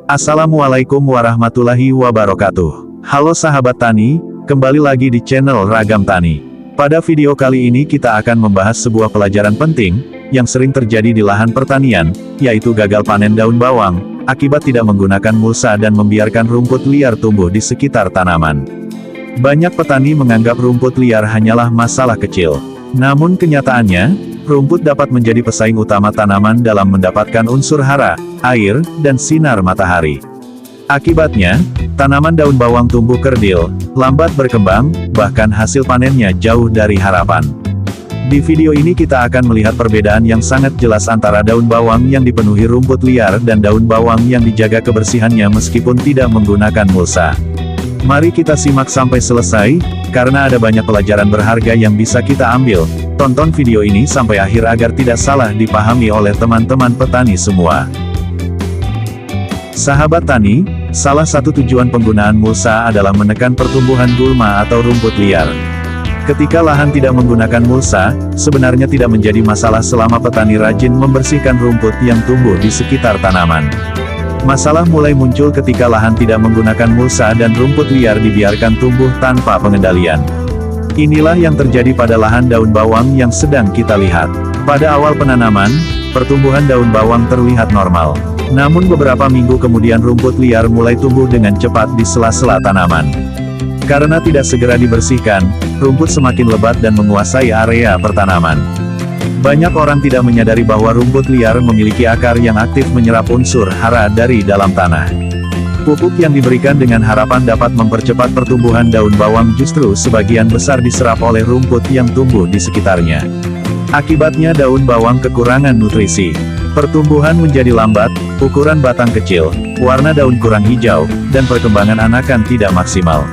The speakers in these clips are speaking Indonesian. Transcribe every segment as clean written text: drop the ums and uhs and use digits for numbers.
Assalamualaikum warahmatullahi wabarakatuh. Halo sahabat tani, kembali lagi di channel Ragam Tani. Pada video kali ini kita akan membahas sebuah pelajaran penting, yang sering terjadi di lahan pertanian, yaitu gagal panen daun bawang, akibat tidak menggunakan mulsa dan membiarkan rumput liar tumbuh di sekitar tanaman. Banyak petani menganggap rumput liar hanyalah masalah kecil. Namun kenyataannya, rumput dapat menjadi pesaing utama tanaman dalam mendapatkan unsur hara, air, dan sinar matahari. Akibatnya, tanaman daun bawang tumbuh kerdil, lambat berkembang, bahkan hasil panennya jauh dari harapan. Di video ini kita akan melihat perbedaan yang sangat jelas antara daun bawang yang dipenuhi rumput liar dan daun bawang yang dijaga kebersihannya meskipun tidak menggunakan mulsa. Mari kita simak sampai selesai, karena ada banyak pelajaran berharga yang bisa kita ambil. Tonton video ini sampai akhir agar tidak salah dipahami oleh teman-teman petani semua. Sahabat tani, salah satu tujuan penggunaan mulsa adalah menekan pertumbuhan gulma atau rumput liar. Ketika lahan tidak menggunakan mulsa, sebenarnya tidak menjadi masalah selama petani rajin membersihkan rumput yang tumbuh di sekitar tanaman. Masalah mulai muncul ketika lahan tidak menggunakan mulsa dan rumput liar dibiarkan tumbuh tanpa pengendalian. Inilah yang terjadi pada lahan daun bawang yang sedang kita lihat. Pada awal penanaman, pertumbuhan daun bawang terlihat normal. Namun beberapa minggu kemudian rumput liar mulai tumbuh dengan cepat di sela-sela tanaman. Karena tidak segera dibersihkan, rumput semakin lebat dan menguasai area pertanaman. Banyak orang tidak menyadari bahwa rumput liar memiliki akar yang aktif menyerap unsur hara dari dalam tanah. Pupuk yang diberikan dengan harapan dapat mempercepat pertumbuhan daun bawang justru sebagian besar diserap oleh rumput yang tumbuh di sekitarnya. Akibatnya daun bawang kekurangan nutrisi. Pertumbuhan menjadi lambat, ukuran batang kecil, warna daun kurang hijau, dan perkembangan anakan tidak maksimal.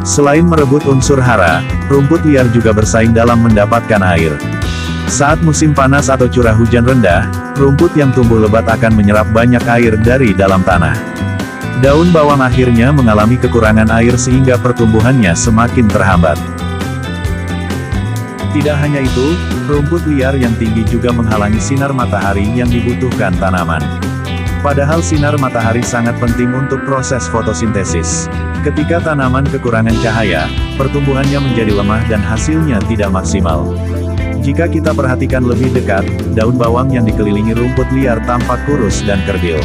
Selain merebut unsur hara, rumput liar juga bersaing dalam mendapatkan air. Saat musim panas atau curah hujan rendah, rumput yang tumbuh lebat akan menyerap banyak air dari dalam tanah. Daun bawang akhirnya mengalami kekurangan air sehingga pertumbuhannya semakin terhambat. Tidak hanya itu, rumput liar yang tinggi juga menghalangi sinar matahari yang dibutuhkan tanaman. Padahal sinar matahari sangat penting untuk proses fotosintesis. Ketika tanaman kekurangan cahaya, pertumbuhannya menjadi lemah dan hasilnya tidak maksimal. Jika kita perhatikan lebih dekat, daun bawang yang dikelilingi rumput liar tampak kurus dan kerdil.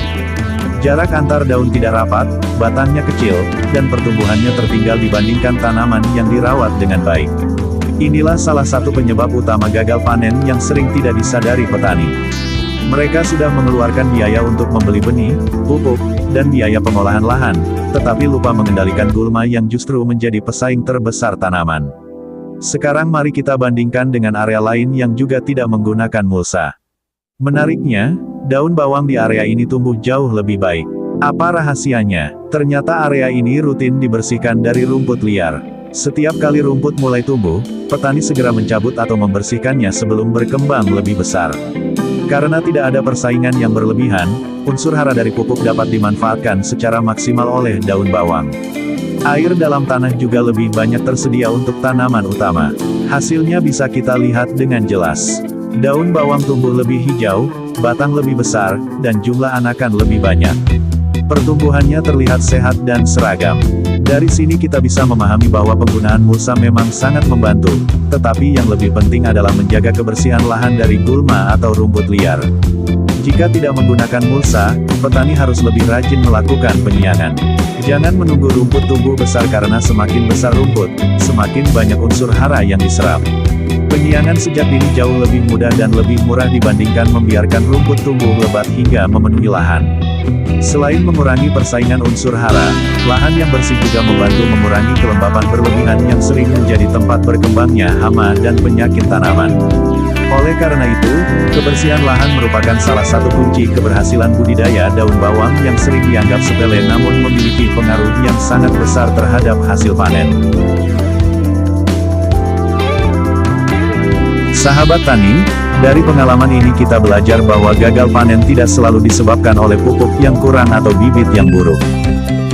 Jarak antar daun tidak rapat, batangnya kecil, dan pertumbuhannya tertinggal dibandingkan tanaman yang dirawat dengan baik. Inilah salah satu penyebab utama gagal panen yang sering tidak disadari petani. Mereka sudah mengeluarkan biaya untuk membeli benih, pupuk, dan biaya pengolahan lahan, tetapi lupa mengendalikan gulma yang justru menjadi pesaing terbesar tanaman. Sekarang mari kita bandingkan dengan area lain yang juga tidak menggunakan mulsa. Menariknya, daun bawang di area ini tumbuh jauh lebih baik. Apa rahasianya? Ternyata area ini rutin dibersihkan dari rumput liar. Setiap kali rumput mulai tumbuh, petani segera mencabut atau membersihkannya sebelum berkembang lebih besar. Karena tidak ada persaingan yang berlebihan, unsur hara dari pupuk dapat dimanfaatkan secara maksimal oleh daun bawang. Air dalam tanah juga lebih banyak tersedia untuk tanaman utama. Hasilnya bisa kita lihat dengan jelas. Daun bawang tumbuh lebih hijau, batang lebih besar, dan jumlah anakan lebih banyak. Pertumbuhannya terlihat sehat dan seragam. Dari sini kita bisa memahami bahwa penggunaan mulsa memang sangat membantu, tetapi yang lebih penting adalah menjaga kebersihan lahan dari gulma atau rumput liar. Jika tidak menggunakan mulsa, petani harus lebih rajin melakukan penyiangan. Jangan menunggu rumput tumbuh besar karena semakin besar rumput, semakin banyak unsur hara yang diserap. Penyiangan sejak dini jauh lebih mudah dan lebih murah dibandingkan membiarkan rumput tumbuh lebat hingga memenuhi lahan. Selain mengurangi persaingan unsur hara, lahan yang bersih juga membantu mengurangi kelembapan berlebihan yang sering menjadi tempat berkembangnya hama dan penyakit tanaman. Oleh karena itu, kebersihan lahan merupakan salah satu kunci keberhasilan budidaya daun bawang yang sering dianggap sepele namun memiliki pengaruh yang sangat besar terhadap hasil panen. Sahabat tani, dari pengalaman ini kita belajar bahwa gagal panen tidak selalu disebabkan oleh pupuk yang kurang atau bibit yang buruk.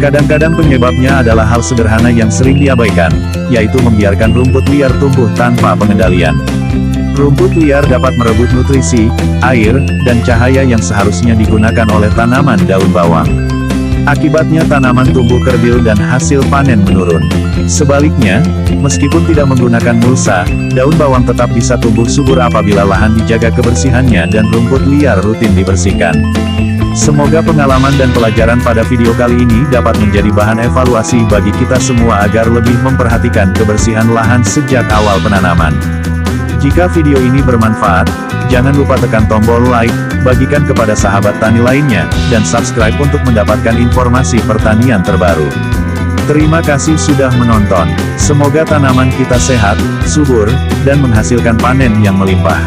Kadang-kadang penyebabnya adalah hal sederhana yang sering diabaikan, yaitu membiarkan rumput liar tumbuh tanpa pengendalian. Rumput liar dapat merebut nutrisi, air, dan cahaya yang seharusnya digunakan oleh tanaman daun bawang. Akibatnya tanaman tumbuh kerdil dan hasil panen menurun. Sebaliknya, meskipun tidak menggunakan mulsa, daun bawang tetap bisa tumbuh subur apabila lahan dijaga kebersihannya dan rumput liar rutin dibersihkan. Semoga pengalaman dan pelajaran pada video kali ini dapat menjadi bahan evaluasi bagi kita semua agar lebih memperhatikan kebersihan lahan sejak awal penanaman. Jika video ini bermanfaat, jangan lupa tekan tombol like, bagikan kepada sahabat tani lainnya, dan subscribe untuk mendapatkan informasi pertanian terbaru. Terima kasih sudah menonton. Semoga tanaman kita sehat, subur, dan menghasilkan panen yang melimpah.